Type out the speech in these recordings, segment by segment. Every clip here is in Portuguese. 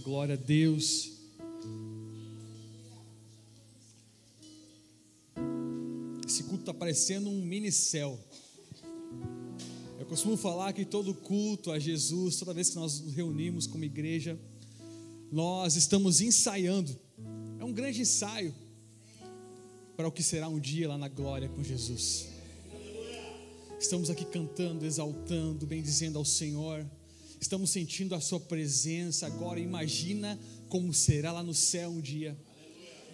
glória a Deus. Esse culto está parecendo um mini céu. Eu costumo falar que todo culto a Jesus, toda vez que nós nos reunimos como igreja, nós estamos ensaiando. É um grande ensaio para o que será um dia lá na glória com Jesus. Estamos aqui cantando, exaltando, bendizendo ao Senhor. Estamos sentindo a sua presença. Agora imagina como será lá no céu um dia.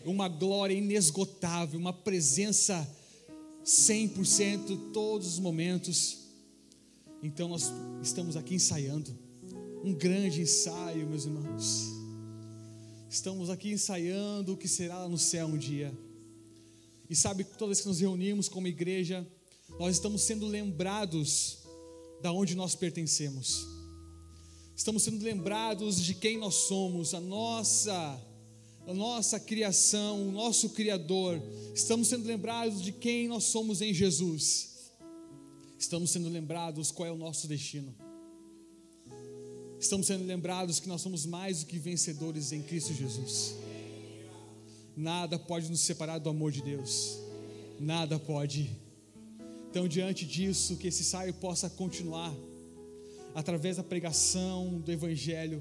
Uma glória inesgotável, uma presença 100% todos os momentos. Então nós estamos aqui ensaiando. Um grande ensaio, meus irmãos. Estamos aqui ensaiando o que será lá no céu um dia. E sabe, toda vez que nos reunimos como igreja, nós estamos sendo lembrados da onde nós pertencemos. Estamos sendo lembrados de quem nós somos, a nossa criação, o nosso Criador. Estamos sendo lembrados de quem nós somos em Jesus. Estamos sendo lembrados qual é o nosso destino. Estamos sendo lembrados que nós somos mais do que vencedores em Cristo Jesus. Nada pode nos separar do amor de Deus. Nada pode. Então, diante disso, que esse ensaio possa continuar através da pregação do Evangelho,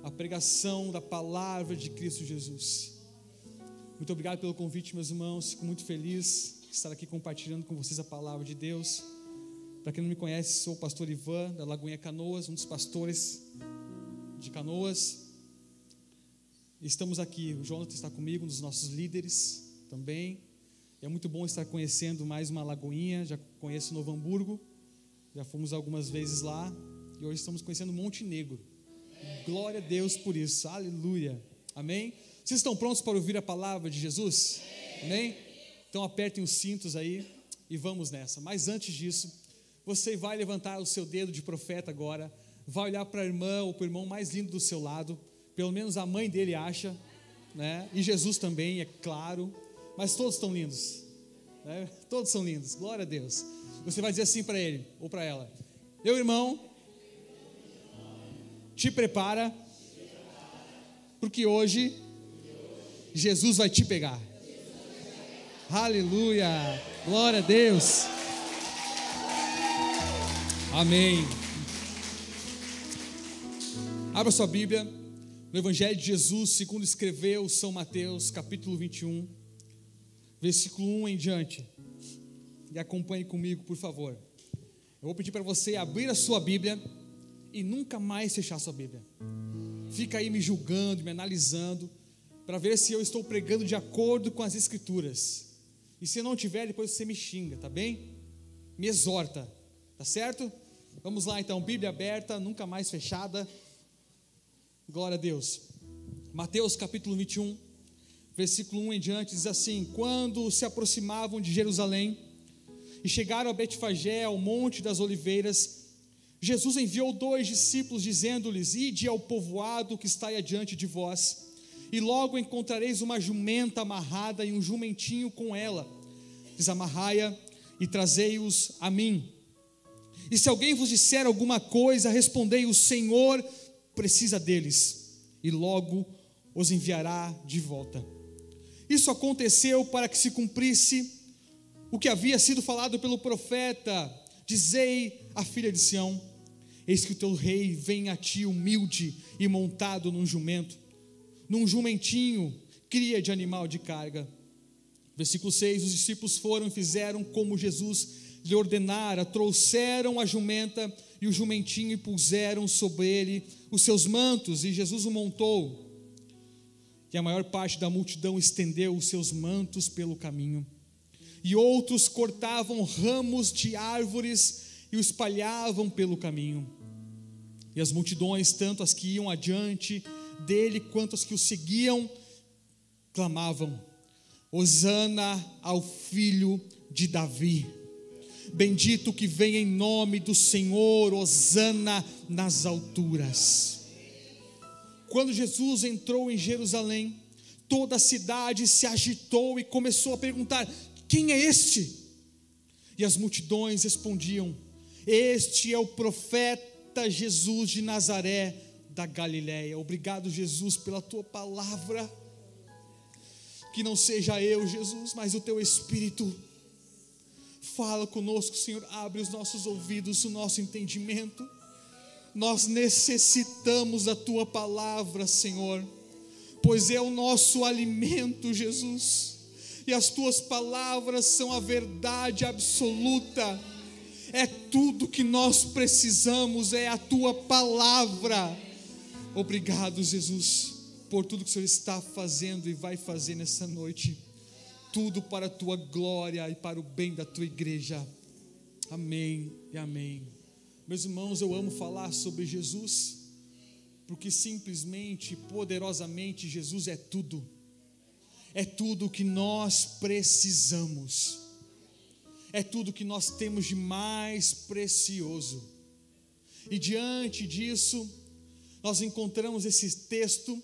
a pregação da palavra de Cristo Jesus. Muito obrigado pelo convite, meus irmãos. Fico muito feliz de estar aqui compartilhando com vocês a palavra de Deus. Para quem não me conhece, sou o pastor Ivan, da Lagoinha Canoas, um dos pastores de Canoas. Estamos aqui, o Jonathan está comigo, um dos nossos líderes também. É muito bom estar conhecendo mais uma Lagoinha. Já conheço Novo Hamburgo, já fomos algumas vezes lá. E hoje estamos conhecendo Montenegro. Glória a Deus por isso, aleluia, amém? Vocês estão prontos para ouvir a palavra de Jesus? Amém? Então apertem os cintos aí e vamos nessa. Mas antes disso, você vai levantar o seu dedo de profeta agora, vai olhar para a irmã ou para o irmão mais lindo do seu lado, pelo menos a mãe dele acha, né? E Jesus também, é claro, mas todos estão lindos, né? Todos são lindos, glória a Deus. Você vai dizer assim para ele ou para ela: meu irmão, te prepara, porque hoje Jesus vai te pegar. Aleluia, glória a Deus, amém. Abra sua Bíblia no Evangelho de Jesus segundo escreveu São Mateus, capítulo 21, versículo 1 em diante, e acompanhe comigo, por favor. Eu vou pedir para você abrir a sua Bíblia e nunca mais fechar sua Bíblia. Fica aí me julgando, me analisando, para ver se eu estou pregando de acordo com as Escrituras. E se eu não tiver, depois você me xinga, tá bem? Me exorta, tá certo? Vamos lá então, Bíblia aberta, nunca mais fechada. Glória a Deus. Mateus capítulo 21, versículo 1 em diante, diz assim: quando se aproximavam de Jerusalém e chegaram a Betfagé, ao monte das oliveiras, Jesus enviou 2 discípulos, dizendo-lhes: ide ao povoado que está aí adiante de vós, e logo encontrareis uma jumenta amarrada e um jumentinho com ela. Desamarrai-a e trazei-os a mim. E se alguém vos disser alguma coisa, respondei: o Senhor precisa deles, e logo os enviará de volta. Isso aconteceu para que se cumprisse o que havia sido falado pelo profeta: dizei à filha de Sião: eis que o teu rei vem a ti humilde e montado num jumento, num jumentinho, cria de animal de carga. Versículo 6, os discípulos foram e fizeram como Jesus lhe ordenara, trouxeram a jumenta e o jumentinho e puseram sobre ele os seus mantos, e Jesus o montou. E a maior parte da multidão estendeu os seus mantos pelo caminho, e outros cortavam ramos de árvores e o espalhavam pelo caminho. E as multidões, tanto as que iam adiante dele quanto as que o seguiam, clamavam: Hosana ao filho de Davi, bendito que vem em nome do Senhor, hosana nas alturas. Quando Jesus entrou em Jerusalém, toda a cidade se agitou e começou a perguntar: quem é este? E as multidões respondiam: este é o profeta Jesus de Nazaré, da Galileia. Obrigado, Jesus, pela tua palavra. Que não seja eu, Jesus, mas o teu Espírito. Fala conosco, Senhor, abre os nossos ouvidos, o nosso entendimento. Nós necessitamos da tua palavra, Senhor, pois é o nosso alimento, Jesus. E as tuas palavras são a verdade absoluta. É tudo que nós precisamos, é a tua palavra. Obrigado, Jesus, por tudo que o Senhor está fazendo e vai fazer nessa noite. Tudo para a tua glória e para o bem da tua igreja. Amém e amém. Meus irmãos, eu amo falar sobre Jesus, porque simplesmente, poderosamente, Jesus é tudo. É tudo que nós precisamos. É tudo que nós temos de mais precioso. E diante disso, nós encontramos esse texto,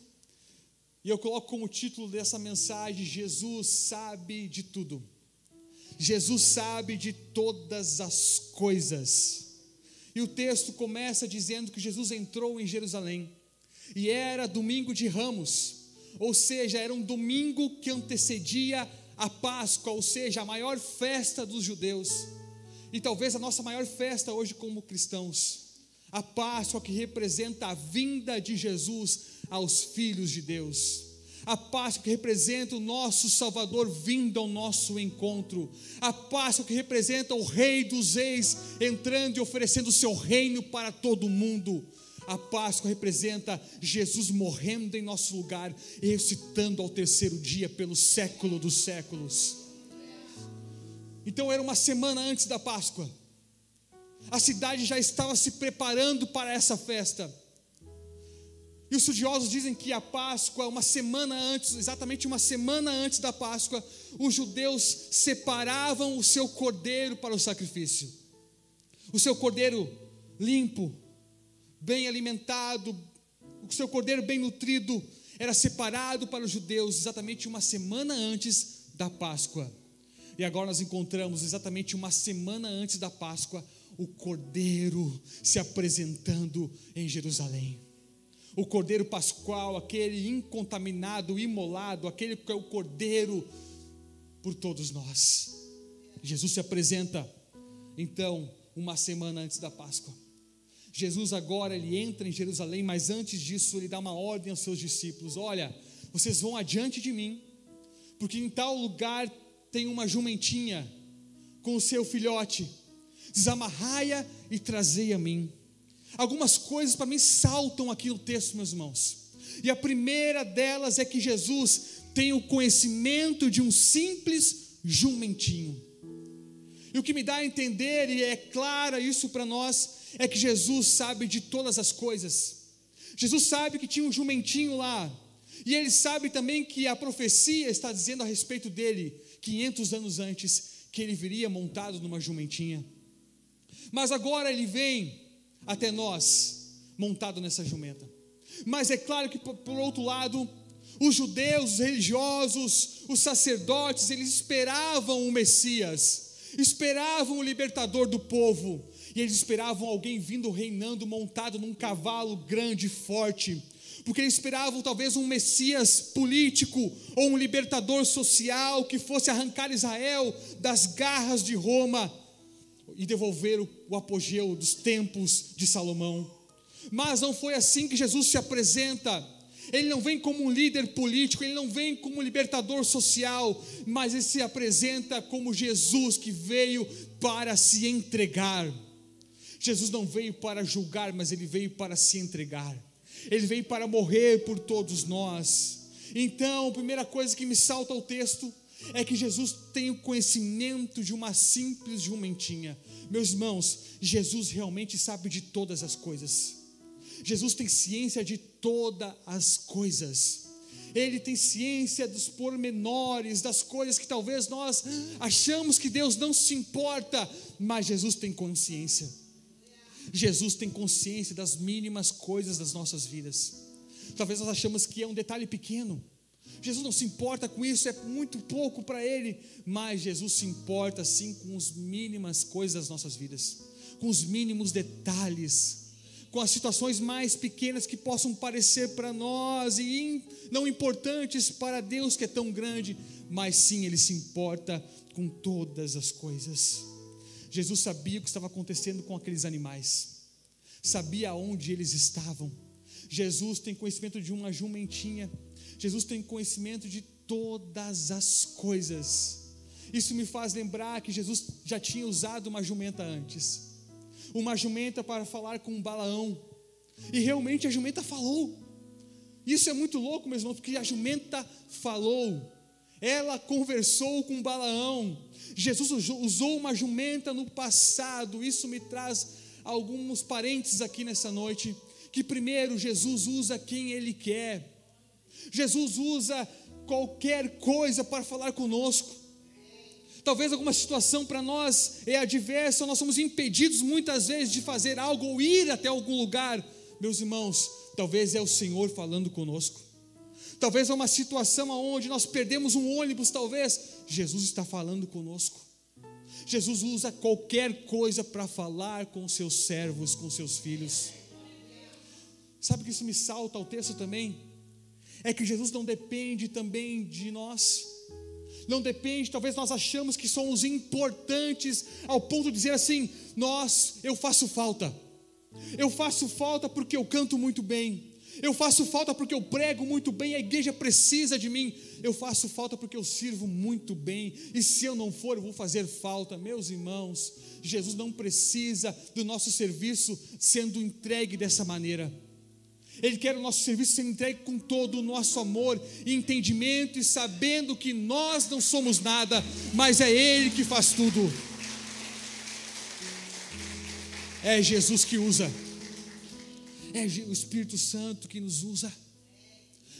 e eu coloco como título dessa mensagem: Jesus sabe de tudo. Jesus sabe de todas as coisas. E o texto começa dizendo que Jesus entrou em Jerusalém, e era domingo de Ramos, ou seja, era um domingo que antecedia a Páscoa, ou seja, a maior festa dos judeus, e talvez a nossa maior festa hoje como cristãos, a Páscoa, que representa a vinda de Jesus aos filhos de Deus, a Páscoa que representa o nosso Salvador vindo ao nosso encontro, a Páscoa que representa o Rei dos Reis entrando e oferecendo o seu reino para todo mundo. A Páscoa representa Jesus morrendo em nosso lugar e ressuscitando ao terceiro dia pelo século dos séculos. Então era uma semana antes da Páscoa. A cidade já estava se preparando para essa festa. E os estudiosos dizem que a Páscoa, uma semana antes, exatamente uma semana antes da Páscoa, os judeus separavam o seu cordeiro para o sacrifício. O seu cordeiro limpo, bem alimentado, o seu cordeiro bem nutrido, era separado para os judeus exatamente uma semana antes da Páscoa. E agora nós encontramos exatamente uma semana antes da Páscoa, o cordeiro se apresentando em Jerusalém. O cordeiro pascual, aquele incontaminado, imolado, aquele que é o cordeiro por todos nós. Jesus se apresenta então uma semana antes da Páscoa. Jesus agora ele entra em Jerusalém, mas antes disso ele dá uma ordem aos seus discípulos: olha, vocês vão adiante de mim, porque em tal lugar tem uma jumentinha com o seu filhote, desamarrai-a e trazei a mim. Algumas coisas para mim saltam aqui no texto, meus irmãos, e a primeira delas é que Jesus tem o conhecimento de um simples jumentinho. E o que me dá a entender, e é claro isso para nós, é que Jesus sabe de todas as coisas. Jesus sabe que tinha um jumentinho lá, e ele sabe também que a profecia está dizendo a respeito dele, 500 anos antes, que ele viria montado numa jumentinha. Mas agora ele vem até nós, montado nessa jumenta. Mas é claro que por outro lado, os judeus, os religiosos, os sacerdotes, eles esperavam o Messias, esperavam o libertador do povo, e eles esperavam alguém vindo reinando, montado num cavalo grande e forte, porque eles esperavam talvez um Messias político, ou um libertador social, que fosse arrancar Israel das garras de Roma, e devolver o apogeu dos tempos de Salomão. Mas não foi assim que Jesus se apresenta. Ele não vem como um líder político, ele não vem como um libertador social, mas ele se apresenta como Jesus que veio para se entregar. Jesus não veio para julgar, mas ele veio para se entregar. Ele veio para morrer por todos nós. Então, a primeira coisa que me salta ao texto é que Jesus tem o conhecimento de uma simples jumentinha. Meus irmãos, Jesus realmente sabe de todas as coisas. Jesus tem ciência de todas as coisas. Ele tem ciência dos pormenores, das coisas que talvez nós achamos que Deus não se importa, mas Jesus tem consciência. Jesus tem consciência das mínimas coisas das nossas vidas. Talvez nós achamos que é um detalhe pequeno. Jesus não se importa com isso, é muito pouco para Ele, mas Jesus se importa sim com as mínimas coisas das nossas vidas, com os mínimos detalhes. com as situações mais pequenas que possam parecer para nós e não importantes para Deus, que é tão grande, mas sim, Ele se importa com todas as coisas. Jesus sabia o que estava acontecendo com aqueles animais, sabia onde eles estavam. Jesus tem conhecimento de uma jumentinha, Jesus tem conhecimento de todas as coisas. Isso me faz lembrar que Jesus já tinha usado uma jumenta antes, uma jumenta para falar com Balaão, e realmente a jumenta falou. Isso é muito louco, meus irmãos, porque a jumenta falou, ela conversou com Balaão. Jesus usou uma jumenta no passado. Isso me traz alguns parênteses aqui nessa noite, que primeiro, Jesus usa quem Ele quer, Jesus usa qualquer coisa para falar conosco. Talvez alguma situação para nós é adversa, nós somos impedidos muitas vezes de fazer algo ou ir até algum lugar. Meus irmãos, talvez é o Senhor falando conosco. Talvez é uma situação onde nós perdemos um ônibus, talvez Jesus está falando conosco. Jesus usa qualquer coisa para falar com seus servos, com seus filhos. Sabe que isso me salta ao texto também? É que Jesus não depende também de nós. Não depende, talvez nós achamos que somos importantes ao ponto de dizer assim: eu faço falta porque eu canto muito bem, eu faço falta porque eu prego muito bem, a igreja precisa de mim, eu faço falta porque eu sirvo muito bem, e se eu não for eu vou fazer falta. Meus irmãos, Jesus não precisa do nosso serviço sendo entregue dessa maneira. Ele quer o nosso serviço sendo entregue com todo o nosso amor e entendimento, e sabendo que nós não somos nada, mas é Ele que faz tudo. É Jesus que usa, é o Espírito Santo que nos usa.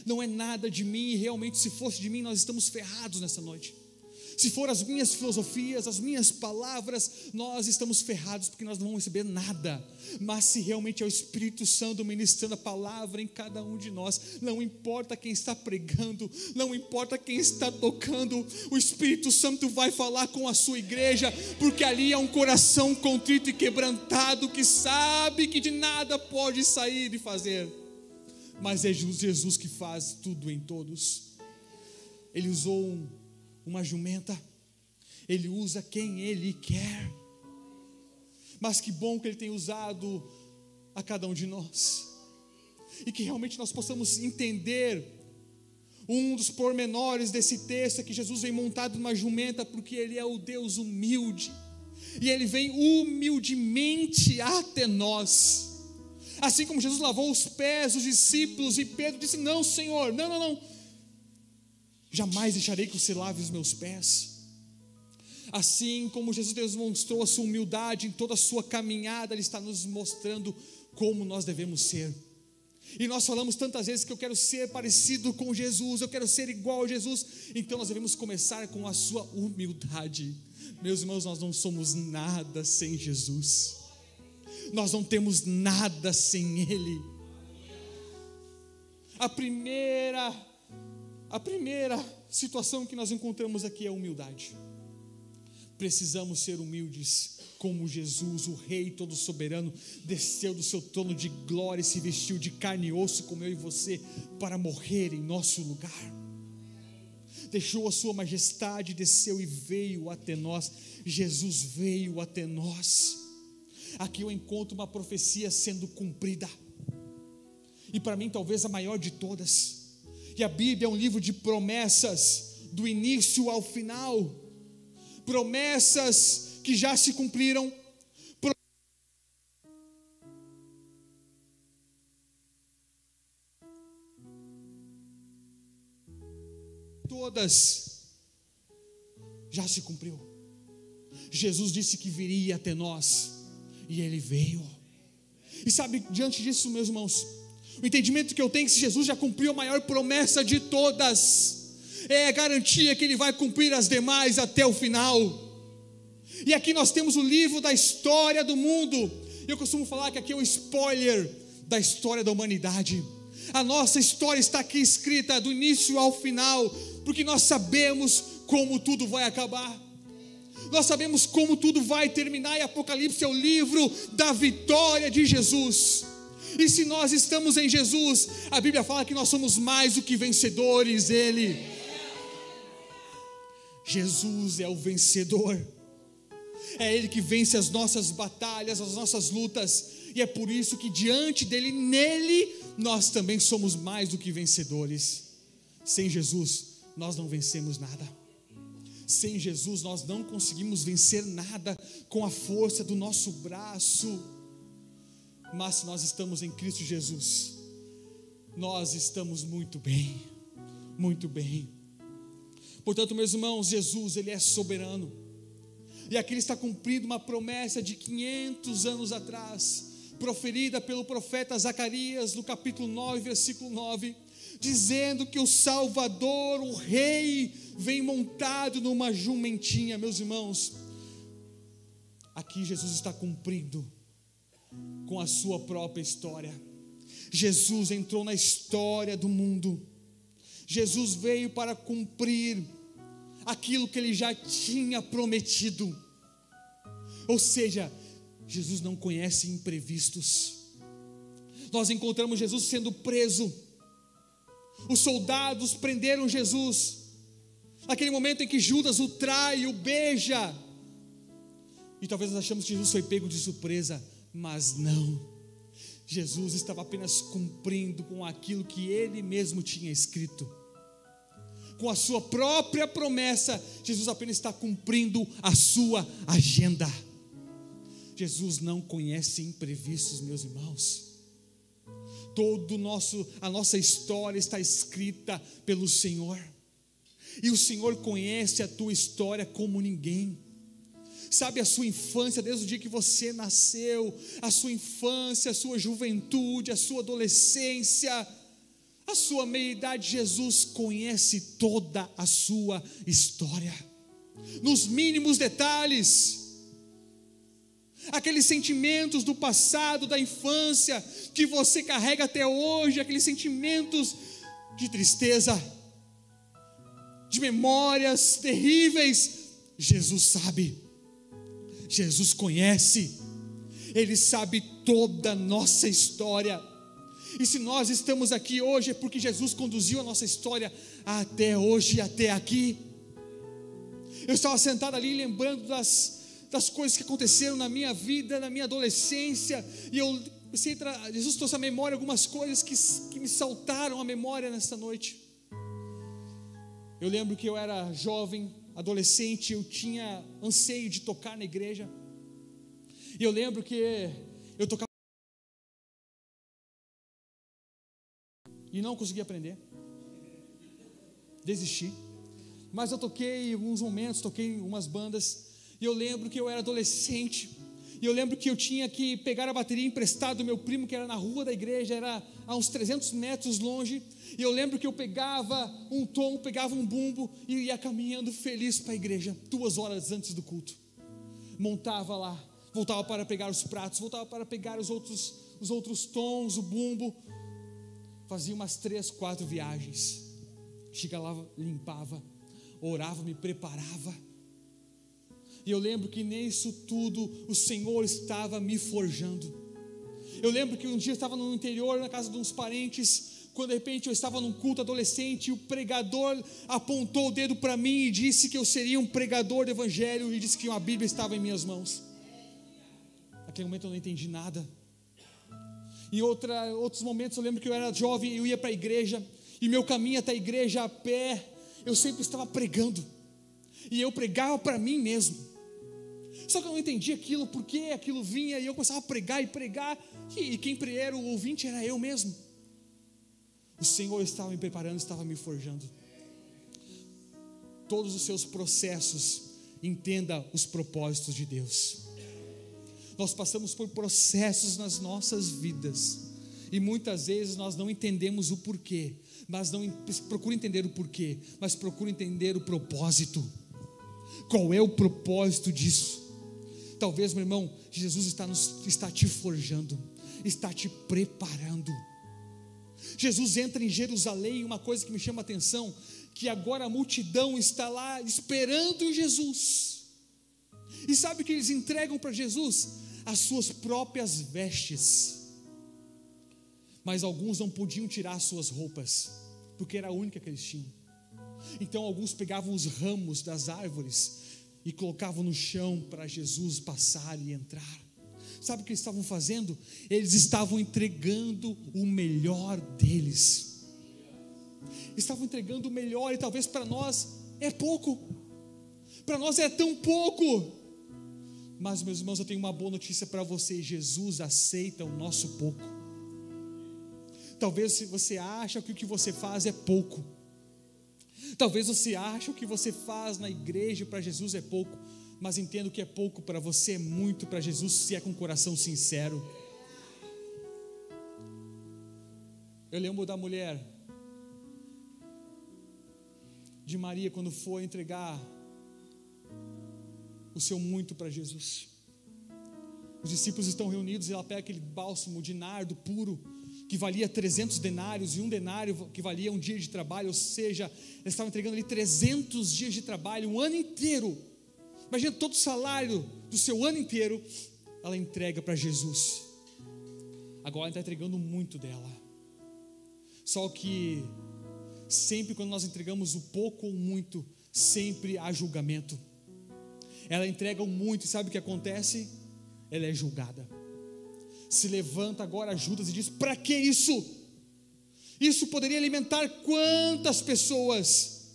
Não é nada de mim, e realmente se fosse de mim nós estamos ferrados nessa noite. Se for as minhas filosofias, as minhas palavras, nós estamos ferrados, porque nós não vamos receber nada. Mas se realmente é o Espírito Santo ministrando a palavra em cada um de nós, não importa quem está pregando, não importa quem está tocando, o Espírito Santo vai falar com a sua igreja, porque ali é um coração contrito e quebrantado, que sabe que de nada pode sair e fazer, mas é Jesus que faz tudo em todos. Ele usou uma jumenta, Ele usa quem Ele quer, mas que bom que Ele tem usado a cada um de nós, e que realmente nós possamos entender um dos pormenores desse texto, é que Jesus vem montado numa jumenta, porque Ele é o Deus humilde, e Ele vem humildemente até nós, assim como Jesus lavou os pés dos discípulos, e Pedro disse: não, Senhor, não, jamais deixarei que você lave os meus pés. Assim como Jesus demonstrou a sua humildade em toda a sua caminhada, Ele está nos mostrando como nós devemos ser. E nós falamos tantas vezes que eu quero ser parecido com Jesus, eu quero ser igual a Jesus. Então nós devemos começar com a sua humildade. Meus irmãos, nós não somos nada sem Jesus, nós não temos nada sem Ele. A primeira situação que nós encontramos aqui é a humildade. Precisamos ser humildes, como Jesus, o Rei todo soberano, desceu do seu trono de glória e se vestiu de carne e osso, como eu e você, para morrer em nosso lugar. Deixou a sua majestade, desceu e veio até nós. Jesus veio até nós. Aqui eu encontro uma profecia sendo cumprida, e para mim talvez a maior de todas. E a Bíblia é um livro de promessas, do início ao final, promessas que já se cumpriram, todas já se cumpriu. Jesus disse que viria até nós, e Ele veio. E sabe, diante disso, meus irmãos, o entendimento que eu tenho é que se Jesus já cumpriu a maior promessa de todas, é a garantia que Ele vai cumprir as demais até o final. E aqui nós temos o livro da história do mundo. Eu costumo falar que aqui é o spoiler da história da humanidade. A nossa história está aqui escrita do início ao final, porque nós sabemos como tudo vai acabar, nós sabemos como tudo vai terminar, e Apocalipse é o livro da vitória de Jesus. E se nós estamos em Jesus, a Bíblia fala que nós somos mais do que vencedores dele. Jesus é o vencedor. É Ele que vence as nossas batalhas, as nossas lutas. E é por isso que diante dele, nele, nós também somos mais do que vencedores. Sem Jesus, nós não vencemos nada. Sem Jesus, nós não conseguimos vencer nada com a força do nosso braço. Mas se nós estamos em Cristo Jesus, nós estamos muito bem, muito bem. Portanto, meus irmãos, Jesus, Ele é soberano. E aqui Ele está cumprindo uma promessa de 500 anos atrás, proferida pelo profeta Zacarias, no capítulo 9, versículo 9, dizendo que o Salvador, o Rei, vem montado numa jumentinha. Meus irmãos, aqui Jesus está cumprindo com a sua própria história. Jesus entrou na história do mundo. Jesus veio para cumprir aquilo que Ele já tinha prometido. Ou seja, Jesus não conhece imprevistos. Nós encontramos Jesus sendo preso. Os soldados prenderam Jesus. Naquele momento em que Judas o trai, o beija. E talvez nós achamos que Jesus foi pego de surpresa. Mas não, Jesus estava apenas cumprindo com aquilo que Ele mesmo tinha escrito. Com a sua própria promessa, Jesus apenas está cumprindo a sua agenda. Jesus não conhece imprevistos, meus irmãos. A nossa história está escrita pelo Senhor. E o Senhor conhece a tua história como ninguém. Sabe a sua infância, desde o dia que você nasceu, a sua infância, a sua juventude, a sua adolescência, a sua meia-idade. Jesus conhece toda a sua história, nos mínimos detalhes. Aqueles sentimentos do passado, da infância, que você carrega até hoje, aqueles sentimentos de tristeza, de memórias terríveis, Jesus sabe. Jesus conhece, Ele sabe toda a nossa história. E se nós estamos aqui hoje é porque Jesus conduziu a nossa história até hoje, até aqui. Eu estava sentado ali lembrando das coisas que aconteceram na minha vida, na minha adolescência, e Jesus trouxe à memória algumas coisas que me saltaram à memória nesta noite. Eu lembro que eu era jovem, adolescente, eu tinha anseio de tocar na igreja. E eu lembro que eu tocava e não consegui aprender. Desisti. Mas eu toquei em alguns momentos, toquei em umas bandas. E eu lembro que eu era adolescente. E eu lembro que eu tinha que pegar a bateria emprestada do meu primo, que era na rua da igreja, era a uns 300 metros longe. E eu lembro que eu pegava um tom, pegava um bumbo e ia caminhando feliz para a igreja, 2 horas antes do culto. Montava lá, voltava para pegar os pratos, voltava para pegar os outros tons, o bumbo. Fazia umas 3, 4 viagens. Chegava lá, limpava, orava, me preparava. E eu lembro que nisso tudo o Senhor estava me forjando. Eu lembro que um dia eu estava no interior, na casa de uns parentes, quando de repente eu estava num culto adolescente, e o pregador apontou o dedo para mim e disse que eu seria um pregador do evangelho, e disse que uma Bíblia estava em minhas mãos. Naquele momento eu não entendi nada. Em outros momentos eu lembro que eu era jovem, eu ia para a igreja, e meu caminho até a igreja a pé, eu sempre estava pregando, e eu pregava para mim mesmo. Só que eu não entendia aquilo, porque aquilo vinha, e eu começava a pregar, e quem era o ouvinte era eu mesmo. O Senhor estava me preparando, estava me forjando. Todos os seus processos, entenda os propósitos de Deus. Nós passamos por processos nas nossas vidas, e muitas vezes nós não entendemos o porquê, mas não procura entender o porquê, mas procura entender o propósito. Qual é o propósito disso? Talvez, meu irmão, Jesus está te forjando, está te preparando. Jesus entra em Jerusalém, uma coisa que me chama a atenção, que agora a multidão está lá esperando Jesus. E sabe o que eles entregam para Jesus? As suas próprias vestes. Mas alguns não podiam tirar suas roupas, porque era a única que eles tinham. Então alguns pegavam os ramos das árvores e colocavam no chão para Jesus passar e entrar. Sabe o que eles estavam fazendo? Eles estavam entregando o melhor deles. Estavam entregando o melhor, e talvez para nós é pouco. Para nós é tão pouco. Mas, meus irmãos, eu tenho uma boa notícia para você: Jesus aceita o nosso pouco. Talvez você ache que o que você faz é pouco. Talvez você ache que o que você faz na igreja para Jesus é pouco. Mas entendo que é pouco para você, é muito para Jesus, se é com coração sincero. Eu lembro da mulher de Maria, quando foi entregar o seu muito para Jesus. Os discípulos estão reunidos e ela pega aquele bálsamo de nardo puro, que valia 300 denários, e um denário que valia um dia de trabalho. Ou seja, eles estavam entregando ali 300 dias de trabalho, um ano inteiro. Imagina todo o salário do seu ano inteiro, ela entrega para Jesus. Agora ela está entregando muito dela. Só que sempre quando nós entregamos o pouco ou muito, sempre há julgamento. Ela entrega o muito, e sabe o que acontece? Ela é julgada. Se levanta agora Judas e diz: para que isso? Isso poderia alimentar quantas pessoas?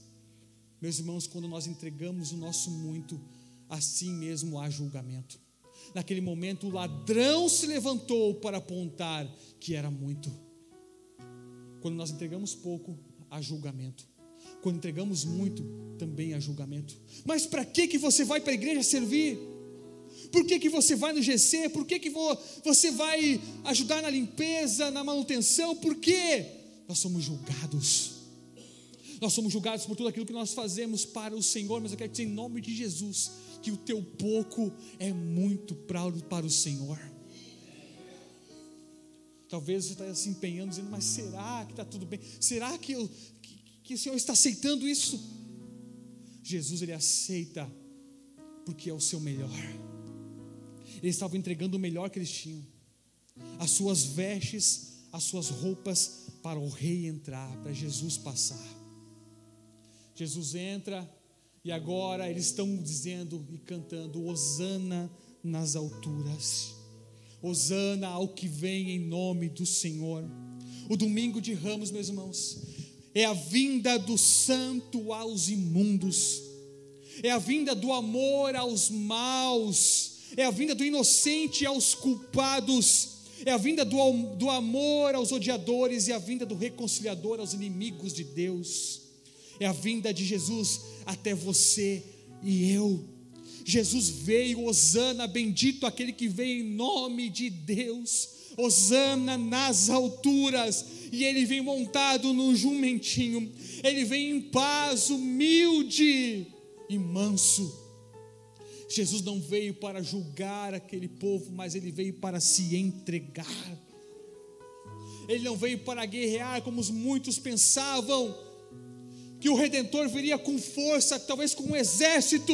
Meus irmãos, quando nós entregamos o nosso muito, assim mesmo há julgamento. Naquele momento o ladrão se levantou para apontar que era muito. Quando nós entregamos pouco, há julgamento. Quando entregamos muito, também há julgamento. Mas para que você vai para a igreja servir? Por que você vai no GC? Por que você vai ajudar na limpeza, na manutenção? Por quê? Nós somos julgados. Nós somos julgados por tudo aquilo que nós fazemos para o Senhor. Mas eu quero dizer em nome de Jesus, que o teu pouco é muito para o Senhor. Talvez você está se empenhando, dizendo: mas será que está tudo bem? Será que o Senhor está aceitando isso? Jesus, Ele aceita, porque é o seu melhor. Eles estavam entregando o melhor que eles tinham, as suas vestes, as suas roupas, para o rei entrar, para Jesus passar. Jesus entra, e agora eles estão dizendo e cantando: Hosana nas alturas, Hosana ao que vem em nome do Senhor. O domingo de Ramos, meus irmãos, é a vinda do santo aos imundos, é a vinda do amor aos maus, é a vinda do inocente aos culpados, é a vinda do amor aos odiadores, e a vinda do reconciliador aos inimigos de Deus. É a vinda de Jesus até você e eu. Jesus veio, Hosana, bendito aquele que veio em nome de Deus, Hosana nas alturas. E ele vem montado no jumentinho, ele vem em paz, humilde e manso. Jesus não veio para julgar aquele povo, mas ele veio para se entregar. Ele não veio para guerrear como muitos pensavam, que o Redentor viria com força, talvez com um exército.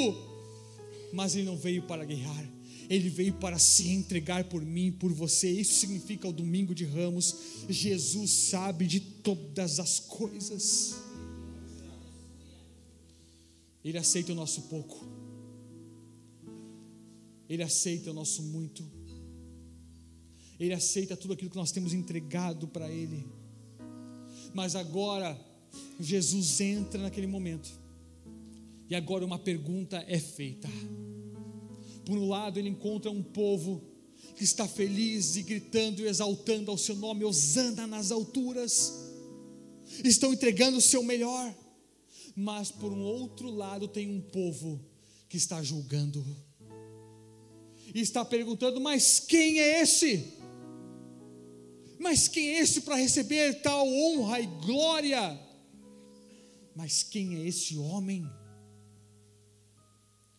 Mas ele não veio para guerrear, ele veio para se entregar por mim e por você. Isso significa o domingo de Ramos. Jesus sabe de todas as coisas. Ele aceita o nosso pouco, Ele aceita o nosso muito, Ele aceita tudo aquilo que nós temos entregado para Ele. Mas agora Jesus entra naquele momento, e agora uma pergunta é feita. Por um lado, ele encontra um povo que está feliz e gritando e exaltando ao seu nome: Hosana nas alturas, estão entregando o seu melhor. Mas por um outro lado tem um povo que está julgando e está perguntando: mas quem é esse? Mas quem é esse para receber tal honra e glória? Mas quem é esse homem?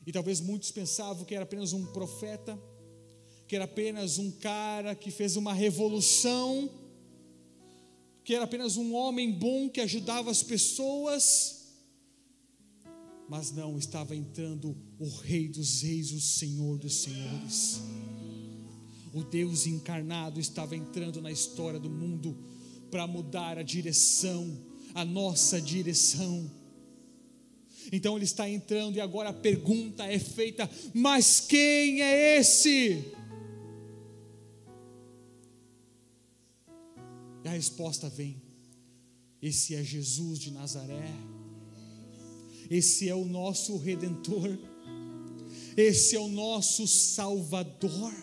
E talvez muitos pensavam que era apenas um profeta, que era apenas um cara que fez uma revolução, que era apenas um homem bom que ajudava as pessoas. Mas não, estava entrando o Rei dos Reis, o Senhor dos Senhores, O Deus encarnado estava entrando na história do mundo para mudar a direção, a nossa direção. Então ele está entrando e agora a pergunta é feita: mas quem é esse? E a resposta vem: esse é Jesus de Nazaré. Esse é o nosso Redentor. Esse é o nosso Salvador.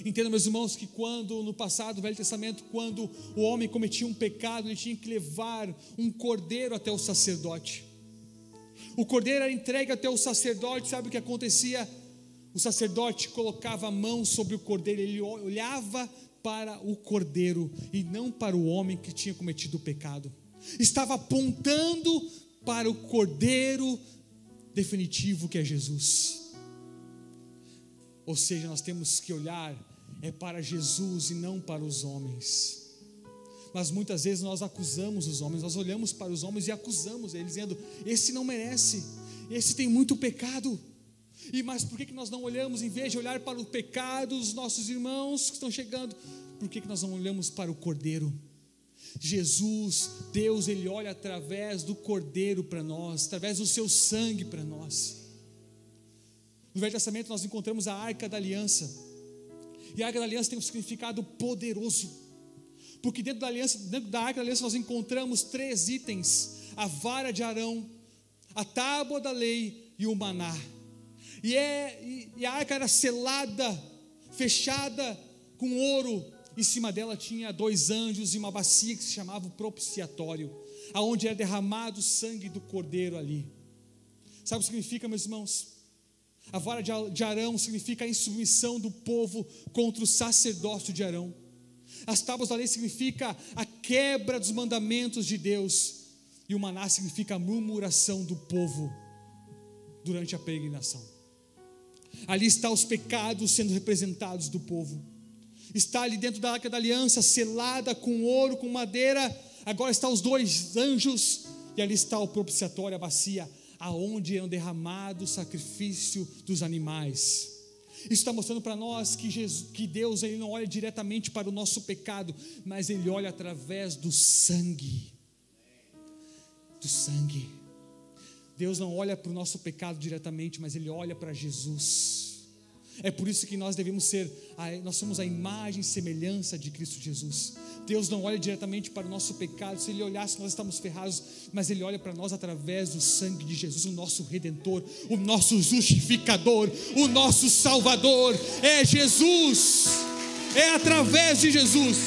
Entenda, meus irmãos, que quando no passado, no Velho Testamento, quando o homem cometia um pecado, ele tinha que levar um cordeiro até o sacerdote. O cordeiro era entregue até o sacerdote. Sabe o que acontecia? O sacerdote colocava a mão sobre o cordeiro, ele olhava para o cordeiro e não para o homem que tinha cometido o pecado. Estava apontando para o cordeiro definitivo, que é Jesus. Ou seja, nós temos que olhar para Jesus e não para os homens. Mas muitas vezes nós acusamos os homens, nós olhamos para os homens e acusamos eles, dizendo: esse não merece, esse tem muito pecado. Mas por que nós não olhamos, em vez de olhar para o pecado dos nossos irmãos que estão chegando, por que nós não olhamos para o cordeiro? Jesus, Deus, Ele olha através do cordeiro para nós, através do seu sangue para nós. No Velho Testamento nós encontramos a Arca da Aliança, e a Arca da Aliança tem um significado poderoso, porque dentro da Arca da Aliança nós encontramos 3 itens: a vara de Arão, a tábua da lei e o maná. E a arca era selada, fechada com ouro. Em cima dela tinha 2 anjos e uma bacia que se chamava o propiciatório, aonde era derramado o sangue do cordeiro ali. Sabe o que significa, meus irmãos? A vara de Arão significa a insubmissão do povo contra o sacerdócio de Arão. As tábuas da lei significa a quebra dos mandamentos de Deus, e o maná significa a murmuração do povo durante a peregrinação. Ali está os pecados sendo representados do povo. Está ali dentro da Arca da Aliança, selada com ouro, com madeira. Agora estão os 2 anjos, e ali está o propiciatório, a bacia, aonde eram derramados o sacrifício dos animais. Isso está mostrando para nós que Deus, Ele não olha diretamente para o nosso pecado, mas Ele olha através do sangue. Do sangue. Deus não olha para o nosso pecado diretamente, mas Ele olha para Jesus. É por isso que nós nós somos a imagem e semelhança de Cristo Jesus. Deus não olha diretamente para o nosso pecado. Se Ele olhasse, nós estamos ferrados, mas Ele olha para nós através do sangue de Jesus, o nosso Redentor, o nosso justificador, o nosso Salvador. É Jesus, é através de Jesus.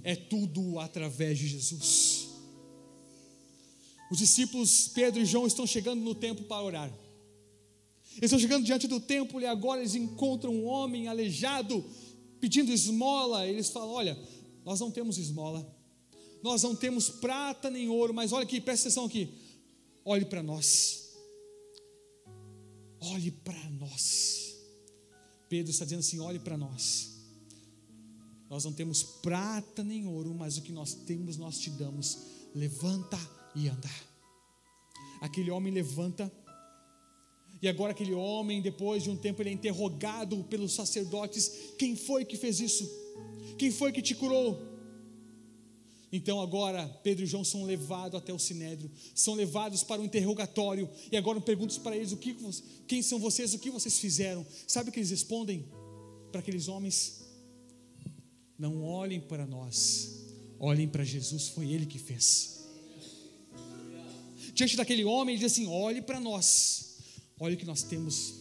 É tudo através de Jesus. Os discípulos Pedro e João estão chegando no templo para orar. Eles estão chegando diante do templo e agora eles encontram um homem aleijado pedindo esmola. Eles falam: olha, nós não temos esmola, nós não temos prata nem ouro, mas olha aqui, presta atenção aqui, olhe para nós, olhe para nós. Pedro está dizendo assim: olhe para nós. Nós não temos prata nem ouro, mas o que nós temos nós te damos. Levanta e anda. Aquele homem levanta. E agora aquele homem, depois de um tempo, ele é interrogado pelos sacerdotes: quem foi que fez isso? Quem foi que te curou? Então agora Pedro e João são levados até o Sinédrio, são levados para um interrogatório, e agora perguntam para eles: quem são vocês, o que vocês fizeram? Sabe o que eles respondem para aqueles homens? Não olhem para nós, olhem para Jesus, foi Ele que fez. Diante daquele homem, ele diz assim: olhe para nós, olha o que nós temos.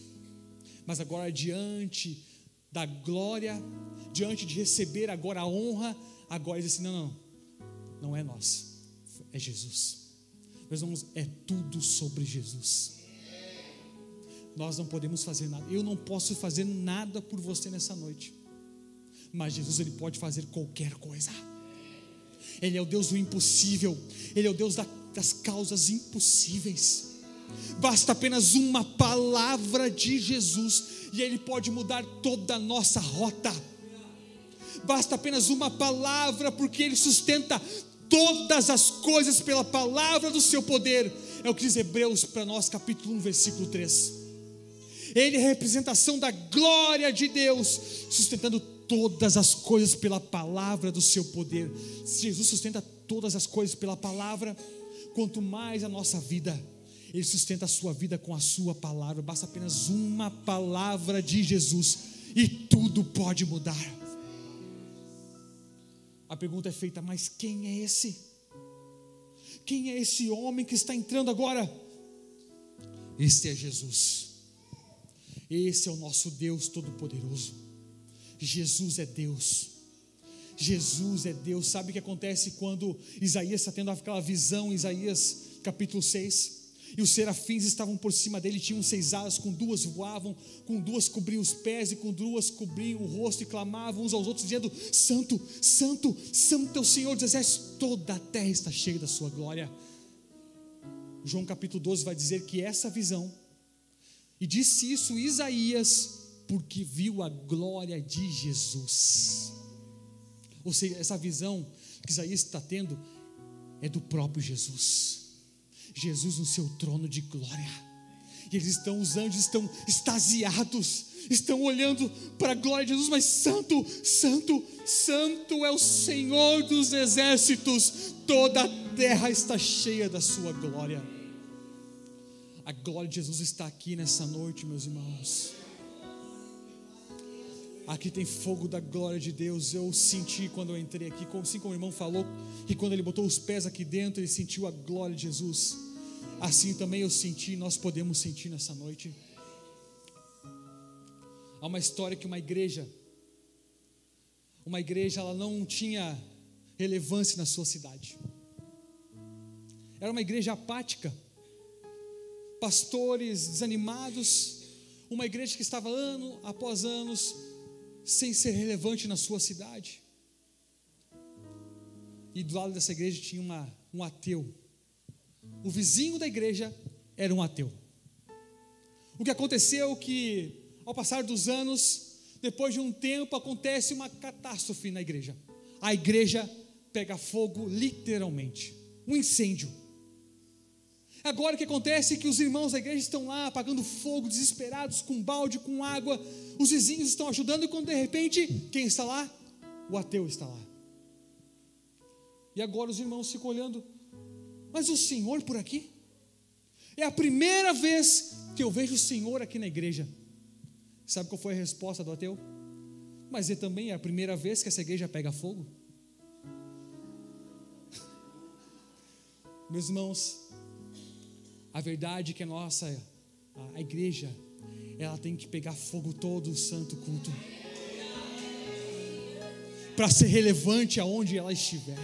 Mas agora, diante da glória, diante de receber agora a honra, agora ele diz assim: não é nós, é Jesus. Meus irmãos, é tudo sobre Jesus. Nós não podemos fazer nada. Eu não posso fazer nada por você nessa noite, mas Jesus, Ele pode fazer qualquer coisa. Ele é o Deus do impossível. Ele é o Deus das causas impossíveis. Basta apenas uma palavra de Jesus e Ele pode mudar toda a nossa rota. Basta apenas uma palavra, porque Ele sustenta todas as coisas pela palavra do seu poder. É o que diz Hebreus para nós, capítulo 1, versículo 3. Ele é a representação da glória de Deus, sustentando todas as coisas pela palavra do seu poder. Se Jesus sustenta todas as coisas pela palavra, quanto mais a nossa vida, Ele sustenta a sua vida com a sua palavra. Basta apenas uma palavra de Jesus e tudo pode mudar. A pergunta é feita: mas quem é esse? Quem é esse homem que está entrando agora? Este é Jesus. Esse é o nosso Deus Todo-Poderoso. Jesus é Deus. Jesus é Deus. Sabe o que acontece quando Isaías está tendo aquela visão, em Isaías capítulo 6? E os serafins estavam por cima dele, tinham 6 asas, com 2 voavam, com 2 cobriam os pés e com 2 cobriam o rosto, e clamavam uns aos outros, dizendo: Santo, Santo, Santo é o Senhor dos exércitos, toda a terra está cheia da sua glória. João capítulo 12 vai dizer que essa visão, e disse isso Isaías, porque viu a glória de Jesus. Ou seja, essa visão que Isaías está tendo é do próprio Jesus. Jesus no seu trono de glória. E os anjos estão extasiados, estão olhando para a glória de Jesus. Mas santo, santo, santo é o Senhor dos exércitos, toda a terra está cheia da sua glória. A glória de Jesus está aqui nessa noite, meus irmãos. Aqui tem fogo da glória de Deus. Eu senti quando eu entrei aqui, assim como o irmão falou, que quando ele botou os pés aqui dentro, ele sentiu a glória de Jesus. Assim também eu senti, nós podemos sentir nessa noite. Há uma história que uma igreja ela não tinha relevância na sua cidade. Era uma igreja apática, pastores desanimados, uma igreja que estava ano após anos sem ser relevante na sua cidade. E do lado dessa igreja tinha um ateu. O vizinho da igreja era um ateu. O que aconteceu é que, ao passar dos anos, depois de um tempo, acontece uma catástrofe na igreja. A igreja pega fogo, literalmente, um incêndio. Agora o que acontece é que os irmãos da igreja estão lá apagando fogo, desesperados, com balde, com água. Os vizinhos estão ajudando, e quando de repente, quem está lá? O ateu está lá. E agora os irmãos ficam olhando: mas o Senhor por aqui? É a primeira vez que eu vejo o Senhor aqui na igreja. Sabe qual foi a resposta do ateu? Mas é também a primeira vez que essa igreja pega fogo. Meus irmãos, a verdade é que a igreja, ela tem que pegar fogo todo o santo culto, para ser relevante aonde ela estiver.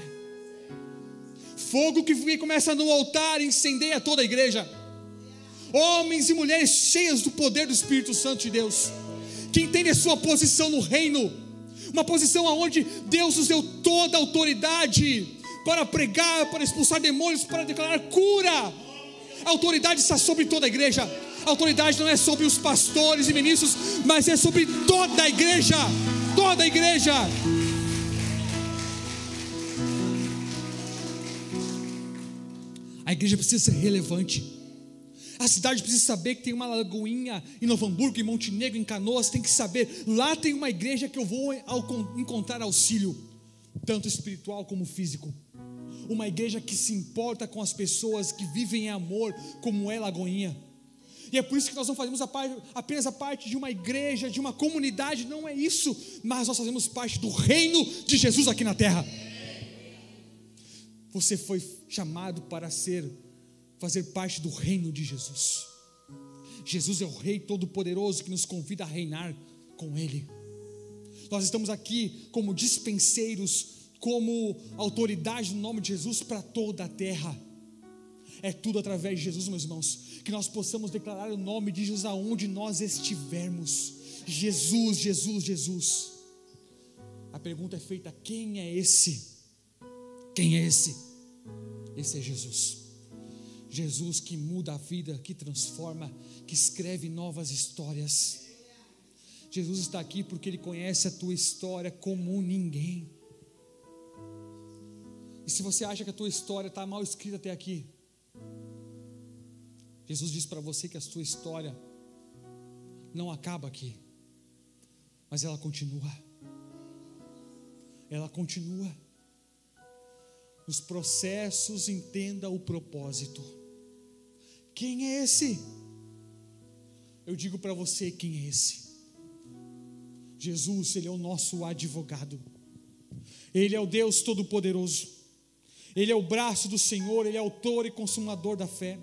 Fogo que começa no altar e incendeia toda a igreja. Homens e mulheres cheias do poder do Espírito Santo de Deus, que entendem a sua posição no reino, uma posição aonde Deus nos deu toda a autoridade para pregar, para expulsar demônios, para declarar cura. A autoridade está sobre toda a igreja. A autoridade não é sobre os pastores e ministros, mas é sobre toda a igreja. Toda a igreja. A igreja precisa ser relevante. A cidade precisa saber que tem uma lagoinha em Novo Hamburgo, em Montenegro, em Canoas. Tem que saber, lá tem uma igreja que eu vou encontrar auxílio, tanto espiritual como físico. Uma igreja que se importa com as pessoas, que vivem em amor, como é Lagoinha. E é por isso que nós não fazemos apenas a parte de uma igreja, de uma comunidade. Não é isso, mas nós fazemos parte do reino de Jesus aqui na terra. Você foi chamado para fazer parte do reino de Jesus. Jesus é o Rei Todo-Poderoso que nos convida a reinar com Ele. Nós estamos aqui como dispenseiros, como autoridade no nome de Jesus para toda a terra. É tudo através de Jesus, meus irmãos, que nós possamos declarar o nome de Jesus aonde nós estivermos. Jesus, Jesus, Jesus. A pergunta é feita: quem é esse? Quem é esse? Esse é Jesus. Jesus que muda a vida, que transforma, que escreve novas histórias. Jesus está aqui porque Ele conhece a tua história como ninguém. E se você acha que a tua história está mal escrita até aqui, Jesus diz para você que a sua história não acaba aqui, mas ela continua. Ela continua. Nos processos, entenda o propósito. Quem é esse? Eu digo para você quem é esse. Jesus, Ele é o nosso advogado. Ele é o Deus Todo-Poderoso. Ele é o braço do Senhor, Ele é autor e consumador da fé.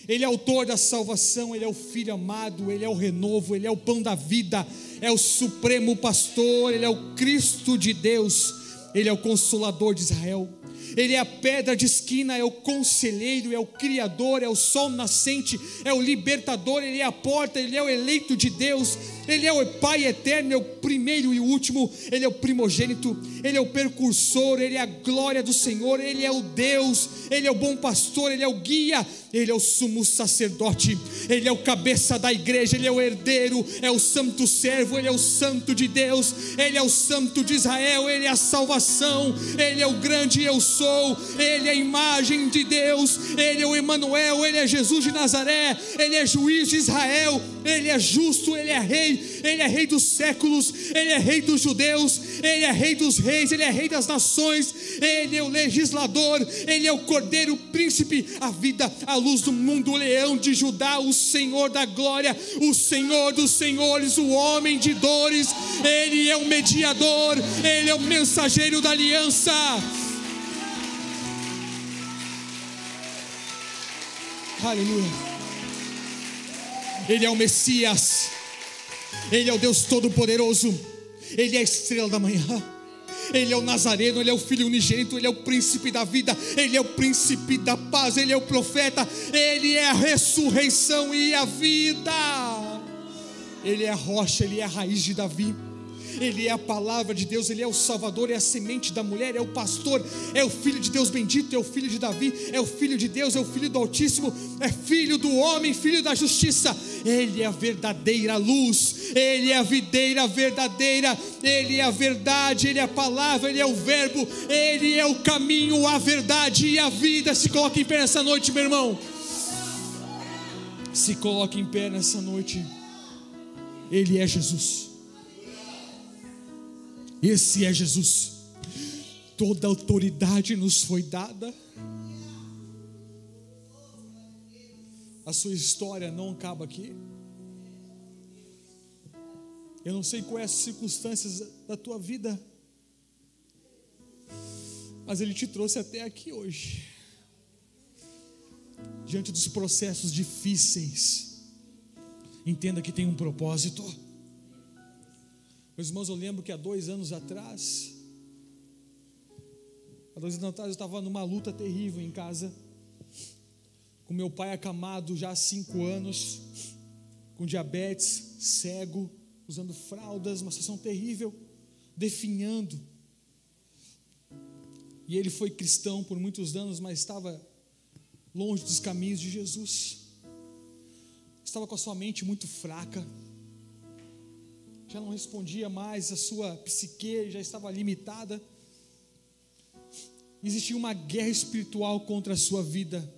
Ele é autor da salvação, Ele é o Filho amado, Ele é o renovo, Ele é o pão da vida, é o supremo pastor, Ele é o Cristo de Deus, Ele é o consolador de Israel. Ele é a pedra de esquina, é o conselheiro, é o criador, é o sol nascente, é o libertador, Ele é a porta, Ele é o eleito de Deus, Ele é o Pai eterno, é o primeiro e o último, Ele é o primogênito, Ele é o precursor, Ele é a glória do Senhor, Ele é o Deus, Ele é o bom pastor, Ele é o guia, Ele é o sumo sacerdote, Ele é o cabeça da igreja, Ele é o herdeiro, é o santo servo, Ele é o santo de Deus, Ele é o santo de Israel, Ele é a salvação, Ele é o grande eu sou, Ele é a imagem de Deus, Ele é o Emanuel, Ele é Jesus de Nazaré, Ele é juiz de Israel, Ele é justo, Ele é rei dos séculos, Ele é rei dos judeus, Ele é rei dos reis, Ele é rei das nações, Ele é o legislador, Ele é o cordeiro, o príncipe, a vida, a luz do mundo, o leão de Judá, o Senhor da glória, o Senhor dos senhores, o homem de dores, Ele é o mediador, Ele é o mensageiro da aliança. Aleluia. Ele é o Messias, Ele é o Deus Todo-Poderoso, Ele é a estrela da manhã, Ele é o Nazareno, Ele é o Filho unigênito, Ele é o príncipe da vida, Ele é o príncipe da paz, Ele é o profeta, Ele é a ressurreição e a vida, Ele é a rocha, Ele é a raiz de Davi, Ele é a palavra de Deus, Ele é o Salvador, é a semente da mulher, é o pastor, é o Filho de Deus bendito, é o Filho de Davi, é o Filho de Deus, é o Filho do Altíssimo, é Filho do homem, Filho da justiça. Ele é a verdadeira luz, Ele é a videira verdadeira, Ele é a verdade, Ele é a palavra, Ele é o verbo, Ele é o caminho, a verdade e a vida. Se coloque em pé nessa noite, meu irmão. Se coloque em pé nessa noite. Ele é Jesus. Esse é Jesus. Toda autoridade nos foi dada. A sua história não acaba aqui. Eu não sei quais as circunstâncias da tua vida, mas Ele te trouxe até aqui hoje, diante dos processos difíceis. Entenda que tem um propósito. Meus irmãos, eu lembro que há 2 anos atrás eu estava numa luta terrível em casa, com meu pai acamado já há 5 anos, com diabetes, cego, usando fraldas, uma situação terrível, definhando. E ele foi cristão por muitos anos, mas estava longe dos caminhos de Jesus, estava com a sua mente muito fraca, já não respondia mais, a sua psique já estava limitada, existia uma guerra espiritual contra a sua vida.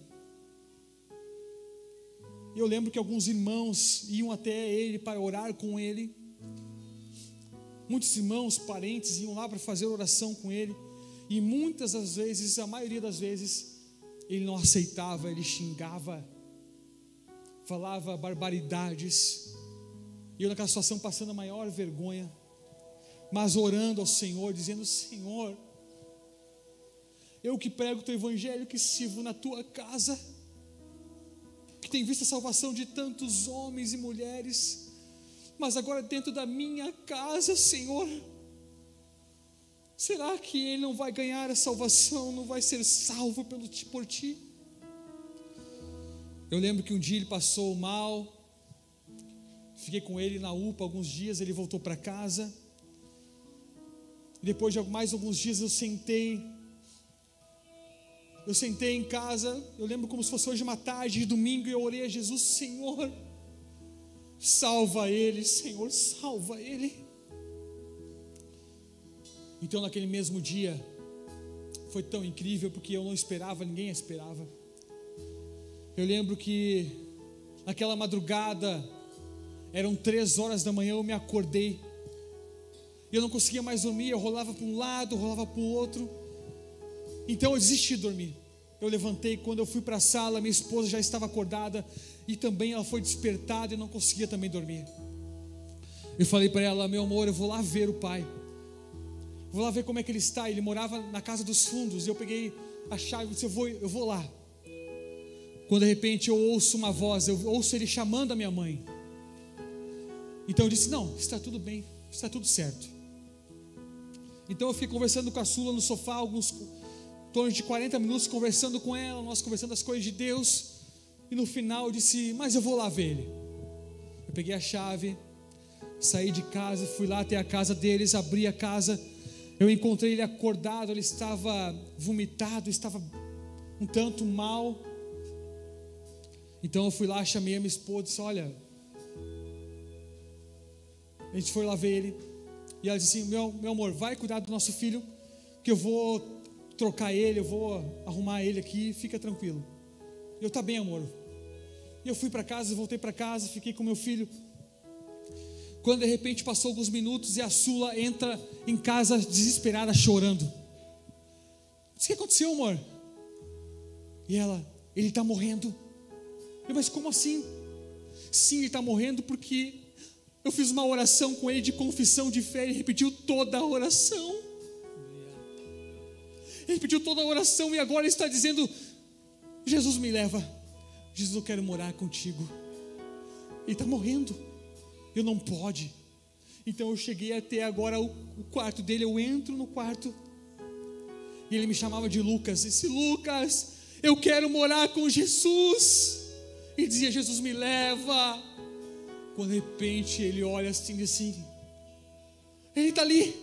E eu lembro que alguns irmãos iam até ele para orar com ele, muitos irmãos, parentes iam lá para fazer oração com ele, e muitas das vezes, a maioria das vezes, ele não aceitava, ele xingava, falava barbaridades, e eu naquela situação passando a maior vergonha, mas orando ao Senhor, dizendo: Senhor, eu que prego o teu evangelho, que sirvo na tua casa, que tenho visto a salvação de tantos homens e mulheres, mas agora dentro da minha casa, Senhor, será que ele não vai ganhar a salvação, não vai ser salvo por ti? Eu lembro que um dia ele passou mal, fiquei com ele na UPA alguns dias, ele voltou para casa, e depois de mais alguns dias eu sentei em casa, eu lembro como se fosse hoje uma tarde de domingo, e eu orei a Jesus: Senhor, salva ele, Senhor, salva ele. Então naquele mesmo dia, foi tão incrível, porque eu não esperava, ninguém esperava. Eu lembro que naquela madrugada, eram 3 horas da manhã, eu me acordei, eu não conseguia mais dormir, eu rolava para um lado, rolava para o outro, então eu desisti de dormir. Eu levantei, quando eu fui para a sala, minha esposa já estava acordada, e também ela foi despertada, e não conseguia também dormir. Eu falei para ela: meu amor, eu vou lá ver o pai, vou lá ver como é que ele está. Ele morava na casa dos fundos, e eu peguei a chave e disse: eu vou lá. Quando de repente eu ouço uma voz, eu ouço ele chamando a minha mãe. Então eu disse: não, está tudo bem, está tudo certo. Então eu fiquei conversando com a Sula no sofá, em torno de 40 minutos, conversando com ela, nós conversando as coisas de Deus. E no final eu disse: mas eu vou lá ver ele. Eu peguei a chave, saí de casa, fui lá até a casa deles, abri a casa. Eu encontrei ele acordado, ele estava vomitado, estava um tanto mal. Então eu fui lá, chamei a minha esposa e disse: olha, a gente foi lá ver ele. E ela disse assim: meu amor, vai cuidar do nosso filho, que eu vou trocar ele, eu vou arrumar ele aqui, fica tranquilo. Eu: tá bem, amor. E eu fui para casa, voltei para casa, fiquei com meu filho. Quando de repente passou alguns minutos e a Sula entra em casa desesperada, chorando. O que aconteceu, amor? E ela: ele está morrendo. Eu: mas como assim? Sim, ele está morrendo porque eu fiz uma oração com ele de confissão de fé. Ele repetiu toda a oração. Ele repetiu toda a oração e agora ele está dizendo: Jesus, me leva. Jesus, eu quero morar contigo. Ele está morrendo. Eu não pode. Então eu cheguei até agora o quarto dele. Eu entro no quarto e ele me chamava de Lucas. Disse: Lucas, eu quero morar com Jesus. E dizia: Jesus, me leva. Quando de repente ele olha assim, ele está ali,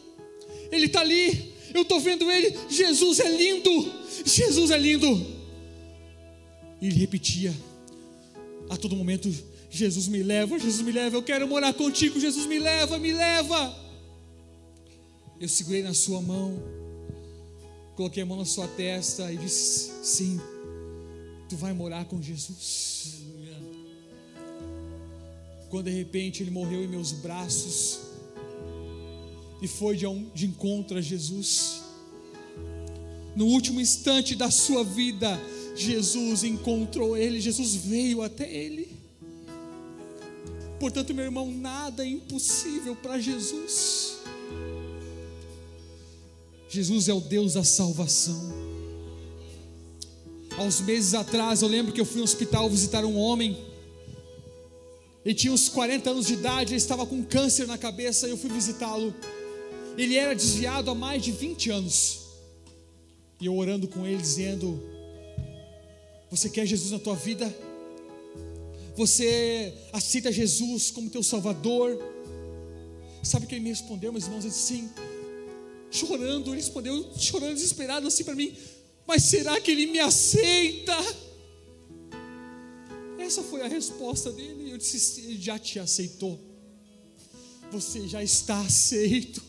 ele está ali, eu estou vendo ele. Jesus é lindo, Jesus é lindo. E ele repetia a todo momento: Jesus, me leva, eu quero morar contigo, Jesus, me leva, me leva. Eu segurei na sua mão, coloquei a mão na sua testa e disse: sim, tu vai morar com Jesus. Quando de repente ele morreu em meus braços e foi de encontro a Jesus. No último instante da sua vida, Jesus encontrou ele, Jesus veio até ele. Portanto, meu irmão, nada é impossível para Jesus. Jesus é o Deus da salvação. Há uns meses atrás, eu lembro que eu fui no hospital visitar um homem. Ele tinha uns 40 anos de idade, ele estava com câncer na cabeça, e eu fui visitá-lo. Ele era desviado há mais de 20 anos. E eu orando com ele, dizendo: você quer Jesus na tua vida? Você aceita Jesus como teu Salvador? Sabe o que ele me respondeu, meus irmãos? Ele disse: sim. Chorando, ele respondeu, chorando, desesperado assim para mim: mas será que ele me aceita? Essa foi a resposta dele. Eu disse: ele já te aceitou. Você já está aceito.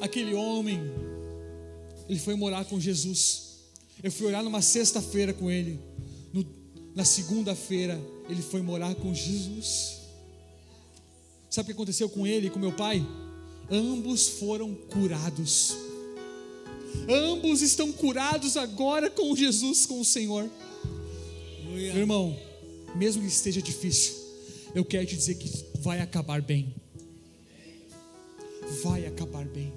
Aquele homem, ele foi morar com Jesus. Eu fui orar numa sexta-feira com ele. Na segunda-feira, ele foi morar com Jesus. Sabe o que aconteceu com ele e com meu pai? Ambos foram curados. Ambos estão curados agora com Jesus, com o Senhor. Meu irmão, mesmo que esteja difícil, eu quero te dizer que vai acabar bem. Vai acabar bem.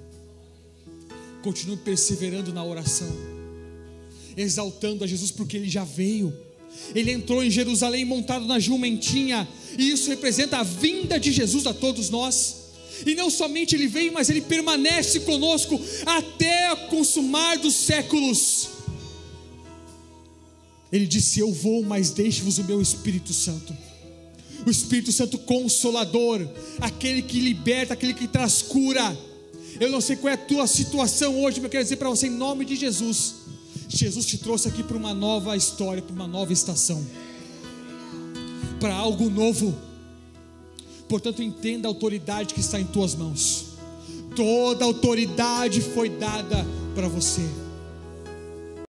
Continue perseverando na oração, exaltando a Jesus, porque Ele já veio. Ele entrou em Jerusalém montado na jumentinha, e isso representa a vinda de Jesus a todos nós. E não somente Ele veio, mas Ele permanece conosco até o consumar dos séculos. Ele disse: eu vou, mas deixe-vos o meu Espírito Santo. O Espírito Santo Consolador, aquele que liberta, aquele que traz cura. Eu não sei qual é a tua situação hoje, mas eu quero dizer para você, em nome de Jesus, Jesus te trouxe aqui para uma nova história, para uma nova estação, para algo novo. Portanto, entenda a autoridade que está em tuas mãos. Toda autoridade foi dada para você.